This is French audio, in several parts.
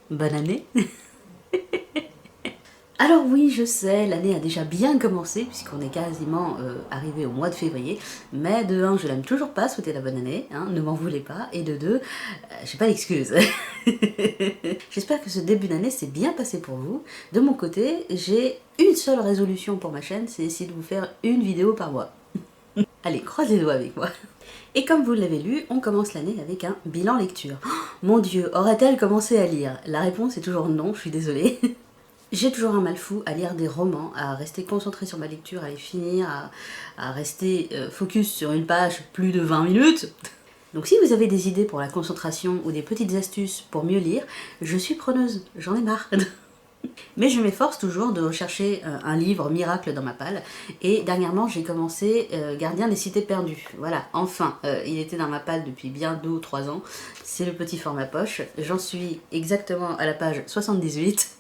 bonne année. Alors oui, je sais, l'année a déjà bien commencé puisqu'on est quasiment arrivé au mois de février, mais de 1, je n'aime toujours pas souhaiter la bonne année, hein, ne m'en voulez pas, et de 2, j'ai pas d'excuses. J'espère que ce début d'année s'est bien passé pour vous. De mon côté, j'ai une seule résolution pour ma chaîne, c'est essayer de vous faire une vidéo par mois. Allez, croisez les doigts avec moi. Et comme vous l'avez lu, on commence l'année avec un bilan lecture. Oh, mon Dieu, aurait-elle commencé à lire? La réponse est toujours non, je suis désolée. J'ai toujours un mal fou à lire des romans, à rester concentrée sur ma lecture, à les finir, à rester focus sur une page plus de 20 minutes. Donc si vous avez des idées pour la concentration ou des petites astuces pour mieux lire, je suis preneuse, j'en ai marre. Mais je m'efforce toujours de rechercher un livre miracle dans ma palle. Et dernièrement, j'ai commencé Gardien des cités perdues. Voilà, enfin, il était dans ma palle depuis bien 2 ou 3 ans. C'est le petit format poche. J'en suis exactement à la page 78,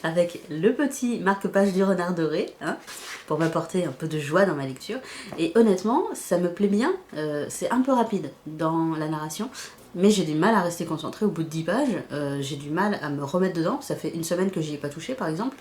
avec le petit marque-page du renard doré, hein, pour m'apporter un peu de joie dans ma lecture. Et honnêtement, ça me plaît bien. C'est un peu rapide dans la narration. Mais j'ai du mal à rester concentrée au bout de 10 pages, j'ai du mal à me remettre dedans, ça fait une semaine que j'y ai pas touché par exemple,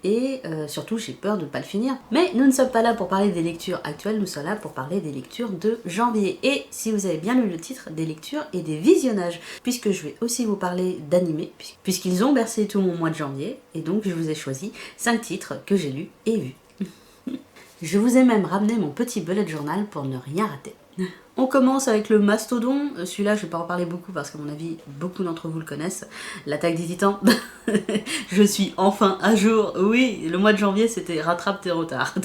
et surtout j'ai peur de ne pas le finir. Mais nous ne sommes pas là pour parler des lectures actuelles, nous sommes là pour parler des lectures de janvier. Et si vous avez bien lu le titre, des lectures et des visionnages, puisque je vais aussi vous parler d'animés, puisqu'ils ont bercé tout mon mois de janvier, et donc je vous ai choisi 5 titres que j'ai lus et vus. Je vous ai même ramené mon petit bullet journal pour ne rien rater. On commence avec le mastodon, celui-là je vais pas en parler beaucoup parce qu'à mon avis beaucoup d'entre vous le connaissent, l'attaque des titans. Je suis enfin à jour, oui, le mois de janvier c'était rattrape tes retards.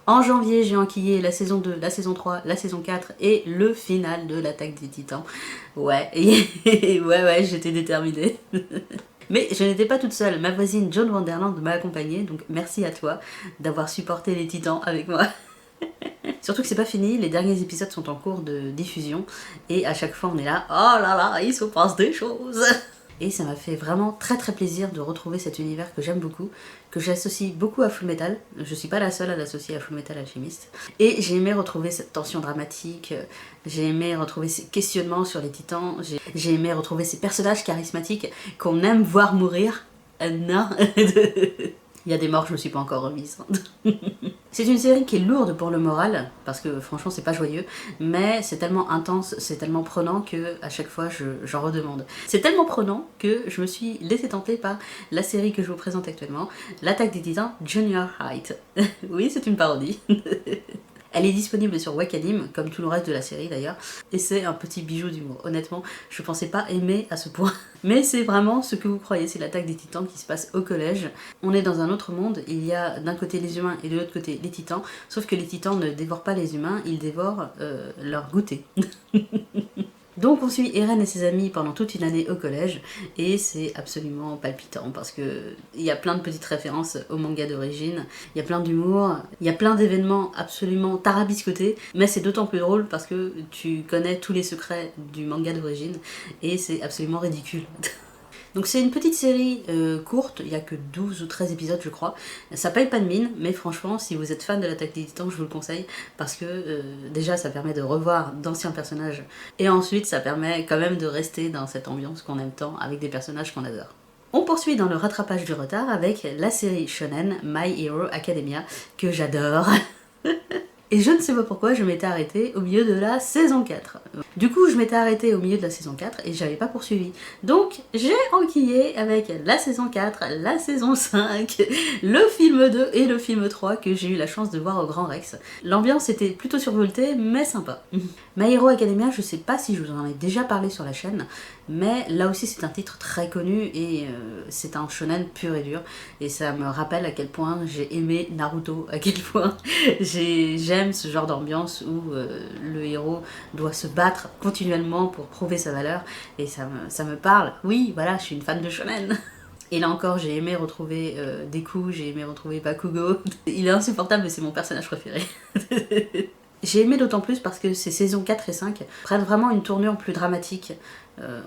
En janvier j'ai enquillé la saison 2, la saison 3, la saison 4 et le final de l'attaque des titans. Ouais, ouais, j'étais déterminée. Mais je n'étais pas toute seule, ma voisine Joan Vanderland m'a accompagnée, donc merci à toi d'avoir supporté les titans avec moi. Surtout que c'est pas fini, les derniers épisodes sont en cours de diffusion et à chaque fois on est là, oh là là, il se passe des choses. Et ça m'a fait vraiment très très plaisir de retrouver cet univers que j'aime beaucoup, que j'associe beaucoup à Full Metal. Je suis pas la seule à l'associer à Full Metal Alchemist. Et j'ai aimé retrouver cette tension dramatique, j'ai aimé retrouver ces questionnements sur les titans, j'ai aimé retrouver ces personnages charismatiques qu'on aime voir mourir. Non. Il y a des morts, je me suis pas encore remise. C'est une série qui est lourde pour le moral, parce que franchement c'est pas joyeux, mais c'est tellement intense, c'est tellement prenant que à chaque fois j'en redemande. C'est tellement prenant que je me suis laissée tenter par la série que je vous présente actuellement, L'Attaque des Titans Junior Height. Oui, c'est une parodie. Elle est disponible sur Wakanim, comme tout le reste de la série d'ailleurs, et c'est un petit bijou d'humour. Honnêtement, je pensais pas aimer à ce point. Mais c'est vraiment ce que vous croyez, c'est l'attaque des titans qui se passe au collège. On est dans un autre monde, il y a d'un côté les humains et de l'autre côté les titans, sauf que les titans ne dévorent pas les humains, ils dévorent leur goûter. Donc on suit Eren et ses amis pendant toute une année au collège et c'est absolument palpitant parce que il y a plein de petites références au manga d'origine, il y a plein d'humour, il y a plein d'événements absolument tarabiscotés, mais c'est d'autant plus drôle parce que tu connais tous les secrets du manga d'origine et c'est absolument ridicule. Donc c'est une petite série courte, il n'y a que 12 ou 13 épisodes je crois. Ça paye pas de mine, mais franchement si vous êtes fan de l'Attaque des Titans, je vous le conseille parce que déjà ça permet de revoir d'anciens personnages et ensuite ça permet quand même de rester dans cette ambiance qu'on aime tant avec des personnages qu'on adore. On poursuit dans le rattrapage du retard avec la série shonen My Hero Academia que j'adore. Et je ne sais pas pourquoi je m'étais arrêtée au milieu de la saison 4. Du coup, je m'étais arrêtée au milieu de la saison 4 et j'avais pas poursuivi. Donc, j'ai enquillé avec la saison 4, la saison 5, le film 2 et le film 3 que j'ai eu la chance de voir au Grand Rex. L'ambiance était plutôt survoltée, mais sympa. My Hero Academia, je sais pas si je vous en ai déjà parlé sur la chaîne, mais là aussi c'est un titre très connu et c'est un shonen pur et dur. Et ça me rappelle à quel point j'ai aimé Naruto, à quel point j'aime ce genre d'ambiance où le héros doit se battre continuellement pour prouver sa valeur. Et ça me parle. Oui, voilà, je suis une fan de shonen. Et là encore, j'ai aimé retrouver Deku, j'ai aimé retrouver Bakugo. Il est insupportable, mais c'est mon personnage préféré. J'ai aimé d'autant plus parce que ces saisons 4 et 5 prennent vraiment une tournure plus dramatique.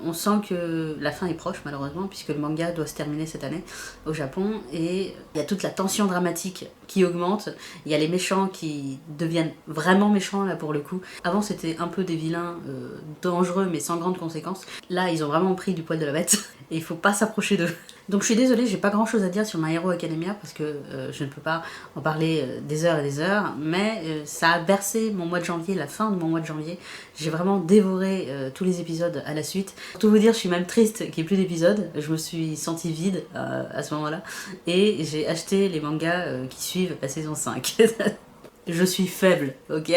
On sent que la fin est proche malheureusement puisque le manga doit se terminer cette année au Japon et il y a toute la tension dramatique qui augmente, il y a les méchants qui deviennent vraiment méchants là pour le coup. Avant c'était un peu des vilains dangereux mais sans grandes conséquences. Là ils ont vraiment pris du poil de la bête et il faut pas s'approcher d'eux. Donc je suis désolée, j'ai pas grand chose à dire sur My Hero Academia parce que je ne peux pas en parler des heures et des heures, mais ça a bercé mon mois de janvier, la fin de mon mois de janvier. J'ai vraiment dévoré tous les épisodes à la suite. Pour tout vous dire, je suis même triste qu'il n'y ait plus d'épisodes, je me suis sentie vide à ce moment-là, et j'ai acheté les mangas qui suivent la saison 5. Je suis faible, ok?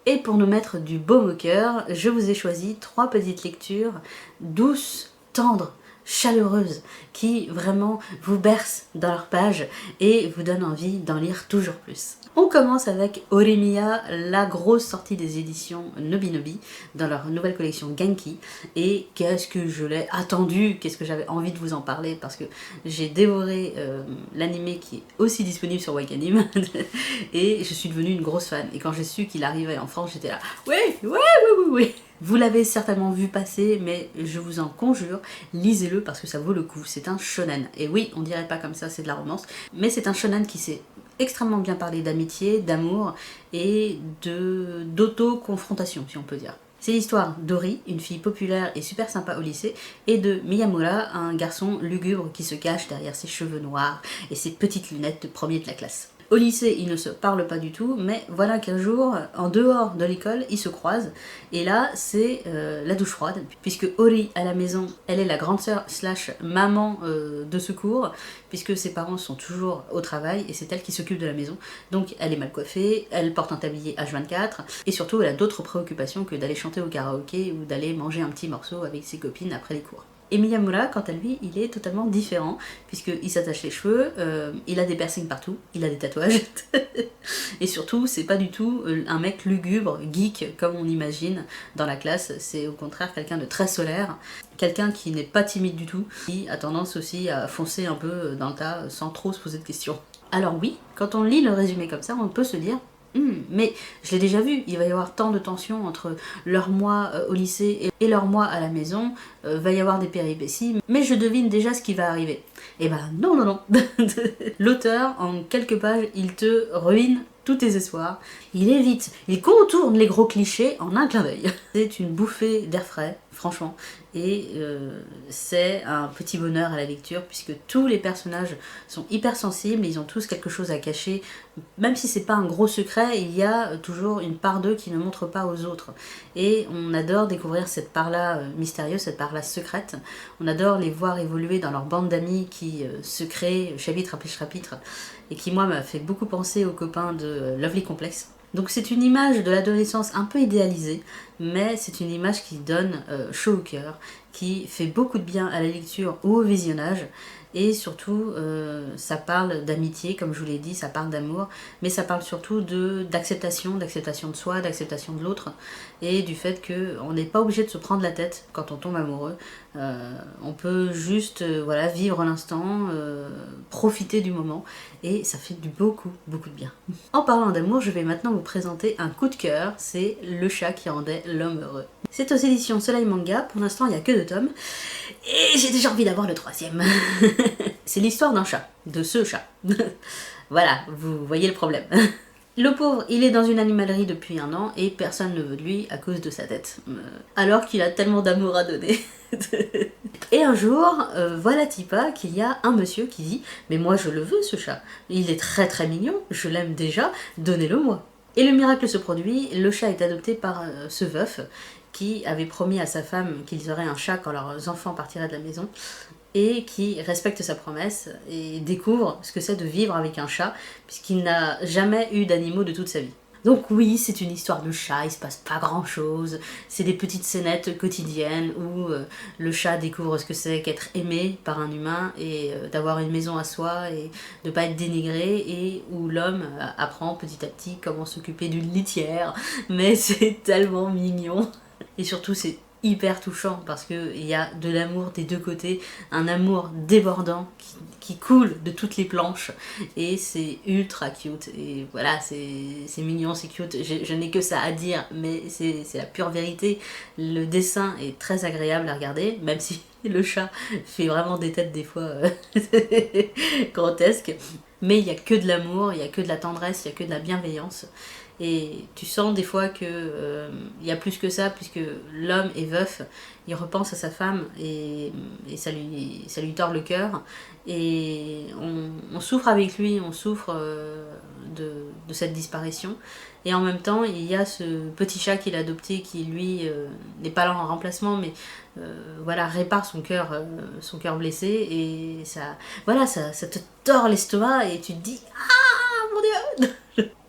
Et pour nous mettre du baume au cœur, je vous ai choisi 3 petites lectures douces, tendres, chaleureuses, qui vraiment vous bercent dans leurs pages et vous donnent envie d'en lire toujours plus. On commence avec Orimiya, la grosse sortie des éditions Nobinobi dans leur nouvelle collection Genki. Et qu'est-ce que je l'ai attendu, qu'est-ce que j'avais envie de vous en parler parce que j'ai dévoré l'anime qui est aussi disponible sur Wakanim et je suis devenue une grosse fan. Et quand j'ai su qu'il arrivait en France, j'étais là, oui. Vous l'avez certainement vu passer, mais je vous en conjure, lisez-le parce que ça vaut le coup. C'est un shonen. Et oui, on dirait pas comme ça, c'est de la romance, mais c'est un shonen qui sait extrêmement bien parler d'amitié, d'amour et d'auto-confrontation, si on peut dire. C'est l'histoire d'Ori, une fille populaire et super sympa au lycée, et de Miyamura, un garçon lugubre qui se cache derrière ses cheveux noirs et ses petites lunettes de premier de la classe. Au lycée, ils ne se parlent pas du tout, mais voilà qu'un jour, en dehors de l'école, ils se croisent. Et là, c'est la douche froide, puisque Ori, à la maison, elle est la grande sœur slash maman de secours, puisque ses parents sont toujours au travail, et c'est elle qui s'occupe de la maison. Donc elle est mal coiffée, elle porte un tablier H24, et surtout elle a d'autres préoccupations que d'aller chanter au karaoké ou d'aller manger un petit morceau avec ses copines après les cours. Et Miyamura, quant à lui, il est totalement différent, puisqu'il s'attache les cheveux, il a des piercings partout, il a des tatouages, et surtout, c'est pas du tout un mec lugubre, geek, comme on imagine dans la classe, c'est au contraire quelqu'un de très solaire, quelqu'un qui n'est pas timide du tout, qui a tendance aussi à foncer un peu dans le tas sans trop se poser de questions. Alors oui, quand on lit le résumé comme ça, on peut se dire mais je l'ai déjà vu, il va y avoir tant de tensions entre leur moi au lycée et leur moi à la maison, va y avoir des péripéties, mais je devine déjà ce qui va arriver. Et ben non. L'auteur, en quelques pages, il te ruine tous tes espoirs, il évite, il contourne les gros clichés en un clin d'œil. C'est une bouffée d'air frais, franchement, et c'est un petit bonheur à la lecture puisque tous les personnages sont hyper sensibles, ils ont tous quelque chose à cacher, même si c'est pas un gros secret, il y a toujours une part d'eux qui ne montre pas aux autres. Et on adore découvrir cette part-là mystérieuse, cette part-là secrète, on adore les voir évoluer dans leur bande d'amis qui se créent chapitre après chapitre, et qui moi m'a fait beaucoup penser aux copains de Lovely Complex. Donc c'est une image de l'adolescence un peu idéalisée, mais c'est une image qui donne chaud au cœur, qui fait beaucoup de bien à la lecture ou au visionnage, et surtout ça parle d'amitié, comme je vous l'ai dit, ça parle d'amour, mais ça parle surtout d'acceptation de soi, d'acceptation de l'autre, et du fait qu'on n'est pas obligé de se prendre la tête quand on tombe amoureux. On peut juste voilà, vivre l'instant, profiter du moment, et ça fait beaucoup de bien. En parlant d'amour, je vais maintenant vous présenter un coup de cœur, c'est Le chat qui rendait l'homme heureux. C'est aux éditions Soleil Manga, pour l'instant il n'y a que 2 tomes, et j'ai déjà envie d'avoir le 3e. C'est l'histoire d'un chat, de ce chat. Voilà, vous voyez le problème. Le pauvre, il est dans une animalerie depuis 1 an et personne ne veut de lui à cause de sa tête. Alors qu'il a tellement d'amour à donner. Et un jour, voilà Tipa qu'il y a un monsieur qui dit « Mais moi je le veux ce chat, il est très mignon, je l'aime déjà, donnez-le-moi ». Et le miracle se produit, le chat est adopté par ce veuf qui avait promis à sa femme qu'ils auraient un chat quand leurs enfants partiraient de la maison, et qui respecte sa promesse et découvre ce que c'est de vivre avec un chat, puisqu'il n'a jamais eu d'animaux de toute sa vie. Donc oui, c'est une histoire de chat, il se passe pas grand chose, c'est des petites scénettes quotidiennes où le chat découvre ce que c'est qu'être aimé par un humain et d'avoir une maison à soi et de pas être dénigré, et où l'homme apprend petit à petit comment s'occuper d'une litière, mais c'est tellement mignon. Et surtout c'est hyper touchant parce qu'il y a de l'amour des 2 côtés, un amour débordant qui coule de toutes les planches et c'est ultra cute et voilà, c'est mignon, c'est cute, je n'ai que ça à dire, mais c'est la pure vérité. Le dessin est très agréable à regarder, même si le chat fait vraiment des têtes des fois grotesques, mais il n'y a que de l'amour, il n'y a que de la tendresse, il n'y a que de la bienveillance. Et tu sens des fois que y a plus que ça, puisque l'homme est veuf, il repense à sa femme et ça lui tord le cœur. Et on souffre avec lui, on souffre de cette disparition. Et en même temps, il y a ce petit chat qu'il a adopté qui, lui, n'est pas là en remplacement, mais voilà, répare son cœur blessé. Et ça, voilà, ça te tord l'estomac et tu te dis « Ah, mon Dieu !»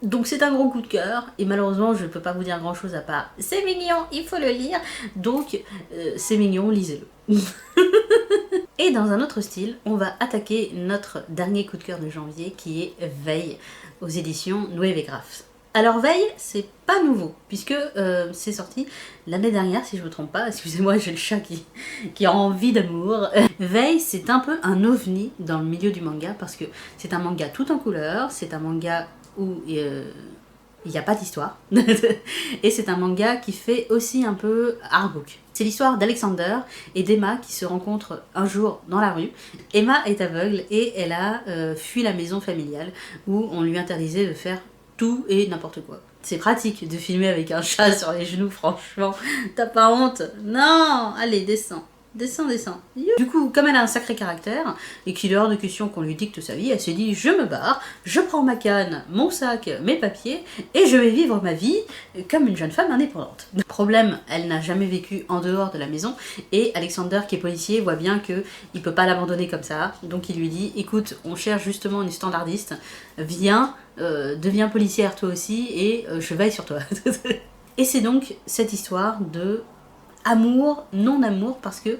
Donc c'est un gros coup de cœur, et malheureusement je ne peux pas vous dire grand chose à part c'est mignon, il faut le lire, donc c'est mignon, lisez-le. Et dans un autre style, on va attaquer notre dernier coup de cœur de janvier qui est Veille, aux éditions Nueve Graph. Alors Veille, c'est pas nouveau, puisque c'est sorti l'année dernière si je me trompe pas, excusez-moi j'ai le chat qui a envie d'amour. Veille, c'est un peu un ovni dans le milieu du manga, parce que c'est un manga tout en couleurs, c'est un manga où il n'y a pas d'histoire. Et c'est un manga qui fait aussi un peu artbook. C'est l'histoire d'Alexander et d'Emma qui se rencontrent un jour dans la rue. Emma est aveugle et elle a fui la maison familiale où on lui interdisait de faire tout et n'importe quoi. C'est pratique de filmer avec un chat sur les genoux, franchement. T'as pas honte? Non! Allez, descends. Descends. Du coup, comme elle a un sacré caractère, et qu'il est hors de question qu'on lui dicte sa vie, elle s'est dit, je me barre, je prends ma canne, mon sac, mes papiers, et je vais vivre ma vie comme une jeune femme indépendante. Le problème, elle n'a jamais vécu en dehors de la maison, et Alexander, qui est policier, voit bien qu'il peut pas l'abandonner comme ça, donc il lui dit, écoute, on cherche justement une standardiste, viens, deviens policière toi aussi, et je veille sur toi. Et c'est donc cette histoire de amour, non-amour, parce que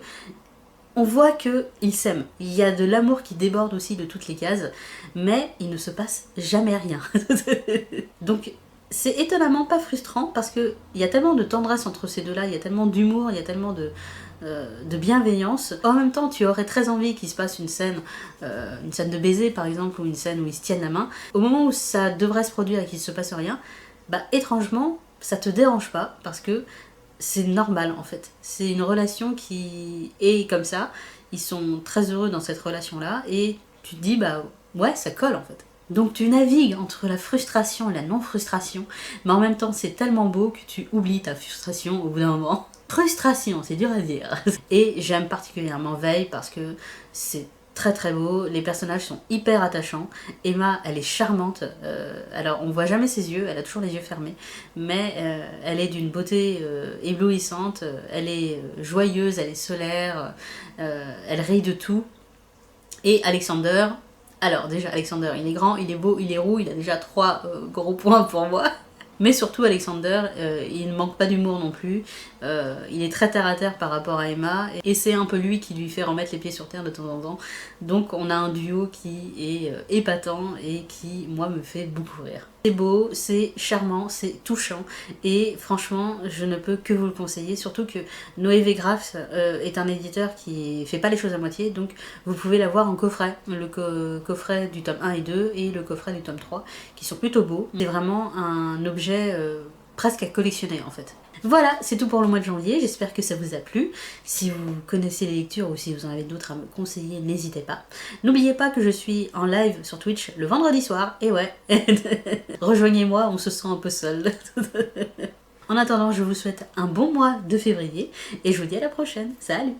on voit qu'ils s'aiment. Il y a de l'amour qui déborde aussi de toutes les cases, mais il ne se passe jamais rien. Donc c'est étonnamment pas frustrant, parce qu'il y a tellement de tendresse entre ces deux-là, il y a tellement d'humour, il y a tellement de bienveillance. En même temps, tu aurais très envie qu'il se passe une scène de baiser par exemple, ou une scène où ils se tiennent la main. Au moment où ça devrait se produire et qu'il se passe rien, bah étrangement, ça te dérange pas, parce que c'est normal en fait. C'est une relation qui est comme ça. Ils sont très heureux dans cette relation-là et tu te dis, bah ouais, ça colle en fait. Donc tu navigues entre la frustration et la non-frustration, mais en même temps c'est tellement beau que tu oublies ta frustration au bout d'un moment. Frustration, c'est dur à dire. Et j'aime particulièrement Veille parce que c'est très très beau, les personnages sont hyper attachants. Emma, elle est charmante, alors on voit jamais ses yeux, elle a toujours les yeux fermés, mais elle est d'une beauté éblouissante, elle est joyeuse, elle est solaire, elle rit de tout. Et Alexander, alors déjà Alexander, il est grand, il est beau, il est roux, il a déjà 3 gros points pour moi. Mais surtout Alexander, il ne manque pas d'humour non plus, il est très terre à terre par rapport à Emma, et c'est un peu lui qui lui fait remettre les pieds sur terre de temps en temps. Donc on a un duo qui est épatant et qui, moi, me fait beaucoup rire. C'est beau, c'est charmant, c'est touchant, et franchement, je ne peux que vous le conseiller, surtout que Nueve Graph est un éditeur qui fait pas les choses à moitié, donc vous pouvez l'avoir en coffret, le coffret du tome 1 et 2 et le coffret du tome 3, qui sont plutôt beaux. C'est vraiment un objet presque à collectionner en fait. Voilà, c'est tout pour le mois de janvier, j'espère que ça vous a plu. Si vous connaissez les lectures ou si vous en avez d'autres à me conseiller, n'hésitez pas. N'oubliez pas que je suis en live sur Twitch le vendredi soir, et ouais, rejoignez-moi, on se sent un peu seul. En attendant, je vous souhaite un bon mois de février, et je vous dis à la prochaine, salut!